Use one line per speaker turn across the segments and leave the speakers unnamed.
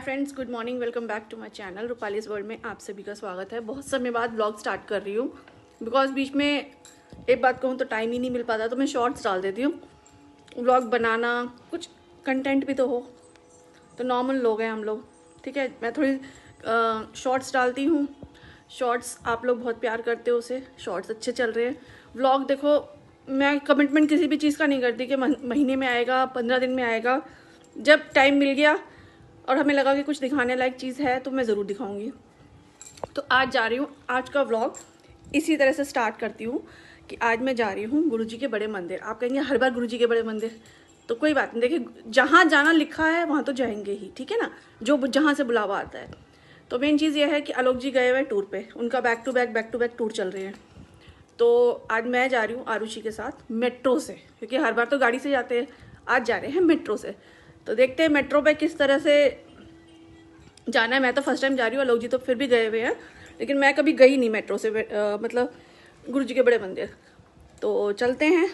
Friends, good morning. Welcome back to my channel Rupali's world में आप सभी का स्वागत है। बहुत समय बाद व्लॉग स्टार्ट कर रही हूँ बिकॉज बीच में एक बात कहूँ तो टाइम ही नहीं मिल पाता, तो मैं शॉर्ट्स डाल देती हूँ। व्लॉग बनाना कुछ कंटेंट भी तो हो, तो नॉर्मल लोग हैं हम लोग, ठीक है। मैं थोड़ी शॉर्ट्स डालती हूँ। शॉर्ट्स आप लोग बहुत प्यार करते हो, उसे शॉर्ट्स अच्छे चल रहे हैं। व्लॉग देखो, मैं कमिटमेंट किसी भी चीज़ का नहीं करती कि महीने में आएगा, 15 दिन में आएगा। जब टाइम मिल गया और हमें लगा कि कुछ दिखाने लायक चीज़ है तो मैं ज़रूर दिखाऊंगी। तो आज जा रही हूँ, आज का व्लॉग इसी तरह से स्टार्ट करती हूँ कि आज मैं जा रही हूँ गुरुजी के बड़े मंदिर। आप कहेंगे हर बार गुरुजी के बड़े मंदिर, तो कोई बात नहीं। देखिए, जहाँ जाना लिखा है वहाँ तो जाएंगे ही, ठीक है ना, जो जहाँ से बुलावा आता है। तो मेन चीज़ ये है कि आलोक जी गए हुए टूर पे, उनका बैक टू बैक टूर चल रहे हैं। तो आज मैं जा रही हूँ आरुषि के साथ मेट्रो से, क्योंकि हर बार तो गाड़ी से जाते हैं, आज जा रहे हैं मेट्रो से। तो देखते हैं मेट्रो पे किस तरह से जाना है। मैं तो फर्स्ट टाइम जा रही हूँ, आलोक जी तो फिर भी गए हुए हैं, लेकिन मैं कभी गई नहीं मेट्रो से, मतलब गुरुजी के बड़े मंदिर। तो चलते हैं।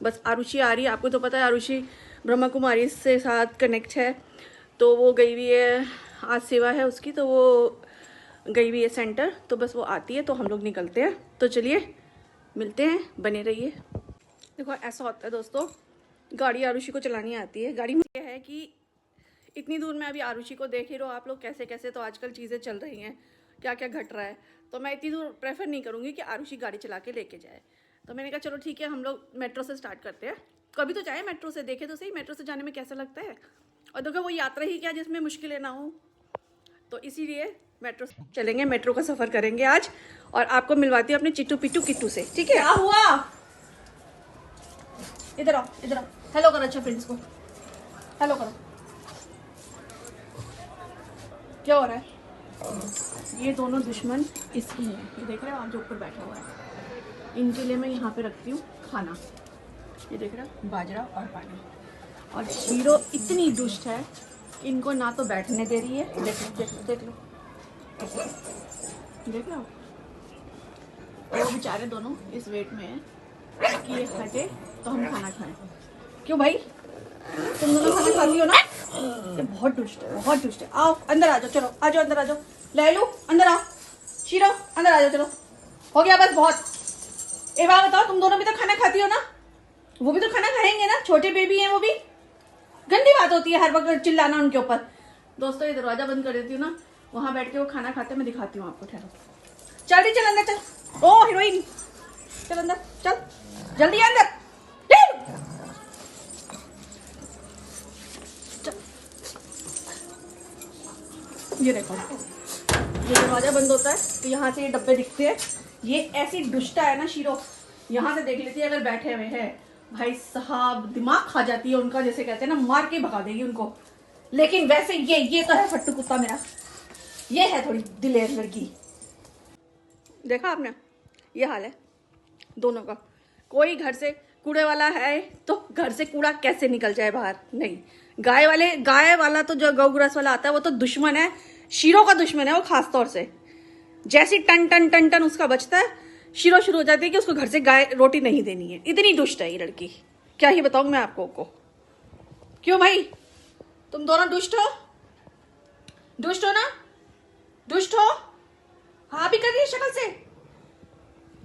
बस आरुषि आ रही है, आपको तो पता है आरुषि ब्रह्मा कुमारी से साथ कनेक्ट है, तो वो गई हुई है, आज सेवा है उसकी, तो वो गई हुई है सेंटर। तो बस वो आती है तो हम लोग निकलते हैं। तो चलिए मिलते हैं, बने रहिए। देखो ऐसा होता है दोस्तों, गाड़ी आरुषि को चलानी आती है। गाड़ी में ये है कि इतनी दूर में अभी आरुषि को देख ही रहो आप लोग कैसे कैसे तो आजकल चीज़ें चल रही हैं, क्या क्या घट रहा है। तो मैं इतनी दूर प्रेफर नहीं करूँगी कि आरुषि गाड़ी चला के लेके जाए। तो मैंने कहा चलो ठीक है, हम लोग मेट्रो से स्टार्ट करते हैं। कभी तो जाए मेट्रो से, देखे तो सही मेट्रो से जाने में कैसा लगता है। और देखो वो यात्रा ही क्या जिसमें मुश्किलें ना हो, तो इसीलिए मेट्रो से चलेंगे, मेट्रो का सफ़र करेंगे आज। और आपको मिलवाती हूँ अपने चिट्टू पिट्टू किट्टू से, ठीक है। क्या हुआ, इधर आओ, इधर आओ, हेलो करो अच्छा फ्रेंड्स को, हेलो करो। क्या हो रहा है, ये दोनों दुश्मन इसकी हैं, ये देख रहे हो आप जो ऊपर बैठा हुआ है। इनके लिए मैं यहाँ पे रखती हूँ खाना, ये देख रहे हो, बाजरा और पानी। और शीरो इतनी दुष्ट है, इनको ना तो बैठने दे रही है। देख लो देख लो देख लो देख लो। वो बेचारे दोनों इस वेट में हैं कि ये हटे तो हम खाना खाएं। क्यों भाई, तुम दोनों खाना खाती हो ना? ये बहुत दुष्ट है, बहुत दुष्ट है। आओ अंदर आ जाओ, चलो आ जाओ अंदर आ जाओ। ले लो अंदर आओ, शीरो अंदर आ जाओ, चलो हो गया बस बहुत। एक बात बताओ, तुम दोनों भी तो खाना खाती हो ना? वो भी तो खाना खाएंगे ना, छोटे बेबी हैं वो भी। गंदी बात होती है हर वक्त चिल्लाना उनके ऊपर। दोस्तों ये दरवाजा बंद कर देती हूँ ना, वहां बैठ के वो खाना खाते, मैं दिखाती हूँ आपको। ठहरो, चल चल अंदर चल। ओ हीरोइन, चल अंदर चल, जल्दी अंदर। ये देखो, ये दरवाजा बंद होता है तो यहाँ से ये डब्बे दिखते हैं। ये ऐसी दुष्टा है ना शीरो, यहाँ से देख लेती है अगर बैठे हुए हैं, भाई साहब दिमाग खा जाती है उनका, जैसे कहते हैं ना, मार के भगा देगी उनको। लेकिन वैसे ये तो है फट्टू कुत्ता मेरा, ये है थोड़ी दिलेर लड़की। देखा आपने, ये हाल है दोनों का। कोई घर से कूड़े वाला है तो घर से कूड़ा कैसे निकल जाए बाहर, नहीं। गाय वाला तो जो गौग्रस वाला आता है वो तो दुश्मन है, शीरो का दुश्मन है वो खास तौर से। जैसी टन टन टन टन उसका बचता है, शीरो शुरू हो जाती है कि उसको घर से गाय रोटी नहीं देनी है। इतनी दुष्ट है ये लड़की, क्या ही बताऊं मैं आपको को। क्यों भाई, तुम दोनों दुष्ट हो? दुष्ट हो ना, दुष्ट हो? हाँ भी कर रही है शक्ल से,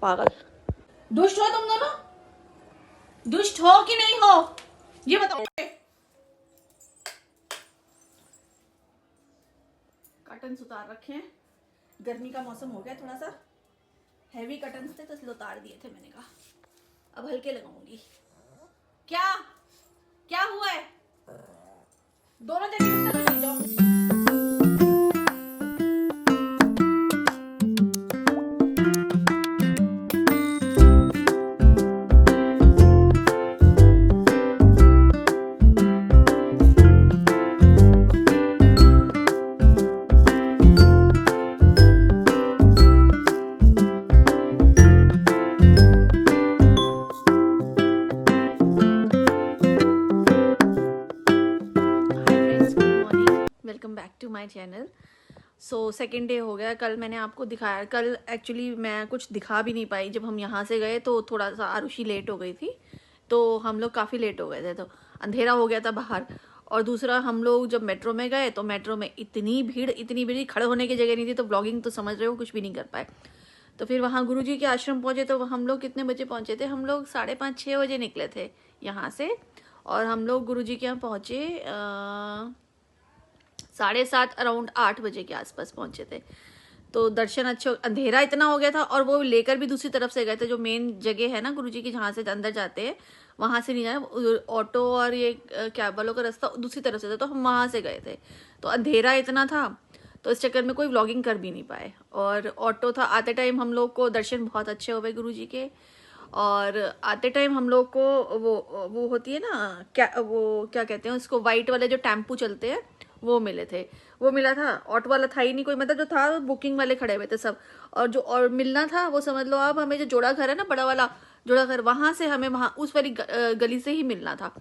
पागल। दुष्ट हो तुम दोनों, दुष्ट हो कि नहीं हो ये बताओ। कर्टन्स उतार रखे हैं, गर्मी का मौसम हो गया, थोड़ा सा हैवी कर्टन्स थे तो इसलिए उतार दिए थे। मैंने कहा अब हल्के लगाऊंगी। क्या क्या हुआ है, दोनों जगह चले जाओ। Welcome back to my channel. So second day हो गया। कल मैंने आपको दिखाया, कल एक्चुअली मैं कुछ दिखा भी नहीं पाई। जब हम यहाँ से गए तो थोड़ा सा आरुषि लेट हो गई थी, तो हम लोग काफ़ी लेट हो गए थे, तो अंधेरा हो गया था बाहर। और दूसरा हम लोग जब मेट्रो में गए तो मेट्रो में इतनी भीड़, खड़े होने की जगह नहीं थी, तो ब्लॉगिंग तो समझ रहे हो कुछ भी नहीं कर पाए। तो फिर वहाँ गुरुजी के आश्रम पहुँचे। तो हम लोग कितने बजे पहुँचे थे? हम लोग 5:30-6 बजे निकले थे यहाँ से, और हम लोग गुरुजी के यहाँ पहुँचे 7:30 अराउंड 8 बजे के आसपास पहुँचे थे। तो दर्शन अच्छे, अंधेरा इतना हो गया था, और वो लेकर भी दूसरी तरफ से गए थे, जो मेन जगह है ना गुरुजी की जहाँ से अंदर जाते हैं, वहाँ से नहीं जाना, ऑटो और ये कैब वालों का रास्ता दूसरी तरफ से था, तो हम वहाँ से गए थे। तो अंधेरा इतना था, तो इस चक्कर में कोई व्लॉगिंग कर भी नहीं पाए। और ऑटो था, आते टाइम हम लोग को दर्शन बहुत अच्छे हो गए गुरुजी के। और आते टाइम हम लोग को वो होती है ना, क्या कहते हैं उसको, वाइट वाले जो टेम्पू चलते हैं, वो मिले थे। वो मिला था, ऑटो वाला था ही नहीं कोई, मतलब जो था बुकिंग वाले खड़े हुए थे सब। और जो और मिलना था वो समझ लो आप, हमें जो जोड़ा घर है ना, बड़ा वाला जोड़ा घर, वहां से हमें वहां उस वाली गली से ही मिलना था।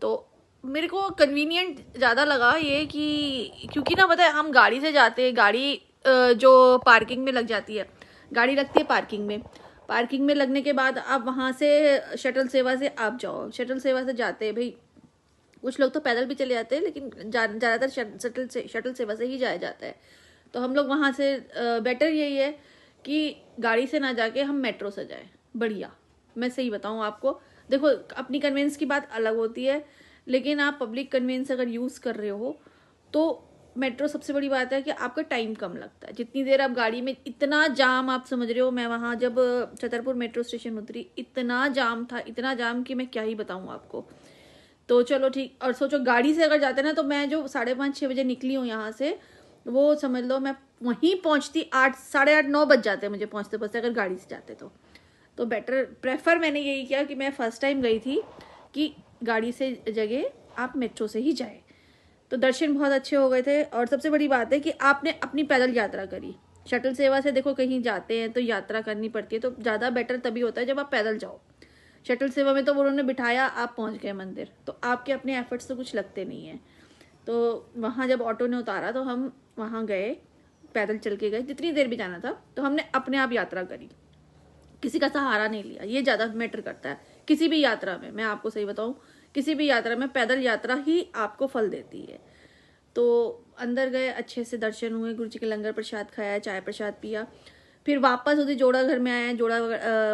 तो मेरे को कन्वीनियंट ज़्यादा लगा ये, कि क्योंकि ना पता है हम गाड़ी से जाते हैं, गाड़ी जो पार्किंग में लग जाती है, गाड़ी लगती है पार्किंग में लगने के बाद आप वहाँ से शटल सेवा से आप जाओ, शटल सेवा से जाते हैं भाई, कुछ लोग तो पैदल भी चले जाते हैं, लेकिन ज़्यादातर शटल सेवा से ही जाया जाता है। तो हम लोग वहाँ से बेटर यही है कि गाड़ी से ना जाके हम मेट्रो से जाएं, बढ़िया। मैं सही बताऊँ आपको, देखो अपनी कन्वेंस की बात अलग होती है, लेकिन आप पब्लिक कन्वेंस अगर यूज़ कर रहे हो तो मेट्रो सबसे बड़ी बात है कि आपका टाइम कम लगता है। जितनी देर आप गाड़ी में, इतना जाम आप समझ रहे हो, मैं वहाँ जब छतरपुर मेट्रो स्टेशन उतरी, इतना जाम था, इतना जाम कि मैं क्या ही बताऊँ आपको। तो चलो ठीक, और सोचो गाड़ी से अगर जाते ना, तो मैं जो 5:30-6 बजे निकली हूँ यहाँ से, वो समझ लो मैं वहीं पहुँचती 8, 8:30, 9 बज जाते हैं मुझे पहुँचते पहुँचते, अगर गाड़ी से जाते तो बेटर प्रेफर मैंने यही किया कि मैं फर्स्ट टाइम गई थी कि गाड़ी से जगह आप मेट्रो से ही जाए। तो दर्शन बहुत अच्छे हो गए थे। और सबसे बड़ी बात है कि आपने अपनी पैदल यात्रा करी। शटल सेवा से देखो कहीं जाते हैं तो यात्रा करनी पड़ती है, तो ज़्यादा बेटर तभी होता है जब आप पैदल जाओ। शटल सेवा में तो उन्होंने बिठाया, आप पहुंच गए मंदिर, तो आपके अपने एफर्ट्स तो कुछ लगते नहीं हैं। तो वहाँ जब ऑटो ने उतारा तो हम वहाँ गए, पैदल चल के गए, जितनी देर भी जाना था, तो हमने अपने आप यात्रा करी, किसी का सहारा नहीं लिया। ये ज़्यादा मैटर करता है किसी भी यात्रा में, मैं आपको सही बताऊँ, किसी भी यात्रा में पैदल यात्रा ही आपको फल देती है। तो अंदर गए, अच्छे से दर्शन हुए, गुरु जी के लंगर प्रसाद खाया, चाय प्रसाद पिया, फिर वापस उसी जोड़ा घर में आए। जोड़ा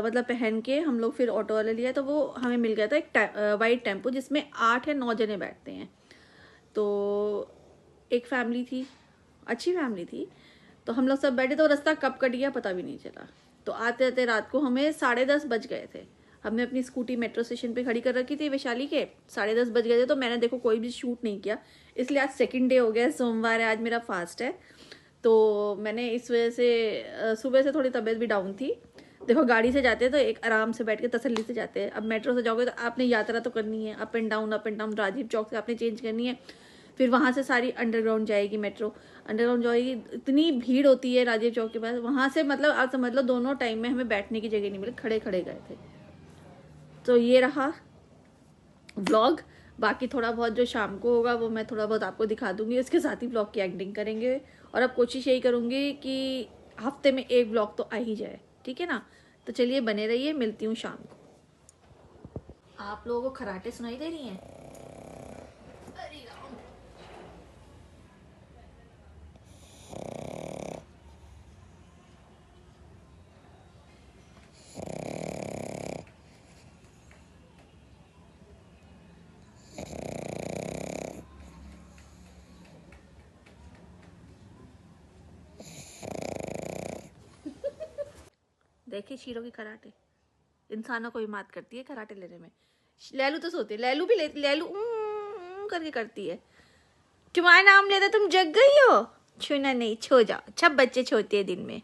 मतलब पहन के हम लोग फिर ऑटो वाले लिया, तो वो हमें मिल गया था एक वाइट टेम्पो, जिसमें 8 या 9 जने बैठते हैं। तो एक फैमिली थी, अच्छी फैमिली थी, तो हम लोग सब बैठे, तो रास्ता कब कट गया पता भी नहीं चला। तो आते आते रात को हमें 10:30 बज गए थे। हमने अपनी स्कूटी मेट्रो स्टेशन पे खड़ी कर रखी थी वैशाली के, 10:30 बज गए थे। तो मैंने देखो कोई भी शूट नहीं किया, इसलिए आज सेकंड डे हो गया, सोमवार है आज, मेरा फास्ट है। तो मैंने इस वजह से सुबह से थोड़ी तबीयत भी डाउन थी। देखो गाड़ी से जाते हैं तो एक आराम से बैठ के तसल्ली से जाते हैं, अब मेट्रो से जाओगे तो आपने यात्रा तो करनी है, up and down, Rajiv Chowk से आपने चेंज करनी है, फिर वहाँ से सारी अंडरग्राउंड जाएगी मेट्रो, अंडरग्राउंड जाएगी, इतनी भीड़ होती है राजीव चौक के पास, वहाँ से मतलब आप समझ लो दोनों टाइम में हमें बैठने की जगह नहीं मिली, खड़े खड़े गए थे। तो ये रहा व्लॉग। बाकी थोड़ा बहुत जो शाम को होगा वो मैं थोड़ा बहुत आपको दिखा दूंगी, इसके साथ ही व्लॉग की एडिटिंग करेंगे। और अब कोशिश यही करूंगी कि हफ्ते में एक व्लॉग तो आ ही जाए, ठीक है ना। तो चलिए बने रहिए, मिलती हूँ शाम को। आप लोगों को खराटे सुनाई दे रही हैं? देखिए शीरों की खराटे, इंसानों को भी मात करती है खराटे लेने में। लैलू तो सोती है, लैलू भी लैलू करके करती है। तुम्हारा नाम लेता तुम जग गई हो? छूना नहीं, छो जाओ, सब बच्चे छोते हैं दिन में।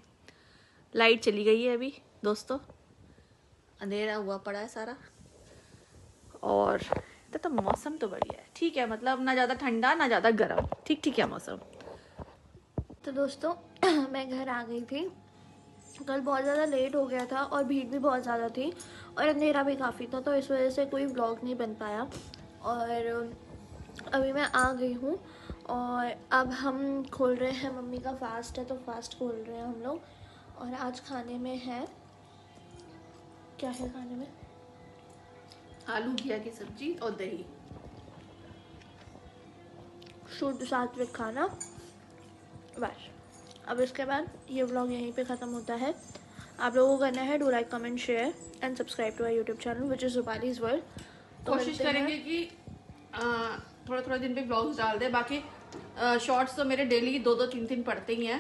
लाइट चली गई है अभी दोस्तों, अंधेरा हुआ पड़ा है सारा। और तो मौसम तो बढ़िया है, ठीक है, मतलब ना ज़्यादा ठंडा ना ज़्यादा गर्म, ठीक ठीक है मौसम।
तो दोस्तों मैं घर आ गई थी, कल बहुत ज़्यादा लेट हो गया था और भीड़ भी बहुत ज़्यादा थी और अंधेरा भी काफ़ी था, तो इस वजह से कोई व्लॉग नहीं बन पाया। और अभी मैं आ गई हूँ और अब हम खोल रहे हैं, मम्मी का फास्ट है तो फास्ट खोल रहे हैं हम लोग। और आज खाने में है, क्या है खाने में?
आलू घिया की सब्जी और दही।
शुद्ध सात्विक खाना। बस अब इसके बाद ये व्लॉग यहीं पे ख़त्म होता है। आप लोगों को करना है do like comment share and subscribe to our YouTube channel which is Rupali's world.
कोशिश करेंगे कि थोड़ा थोड़ा दिन पे ब्लॉग्स डाल दे। बाकी शॉर्ट्स तो मेरे डेली 2-2 3-3 पड़ते ही हैं।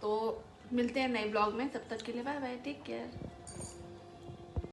तो मिलते हैं नए ब्लॉग में, तब तक के लिए बाय बाय, टेक केयर।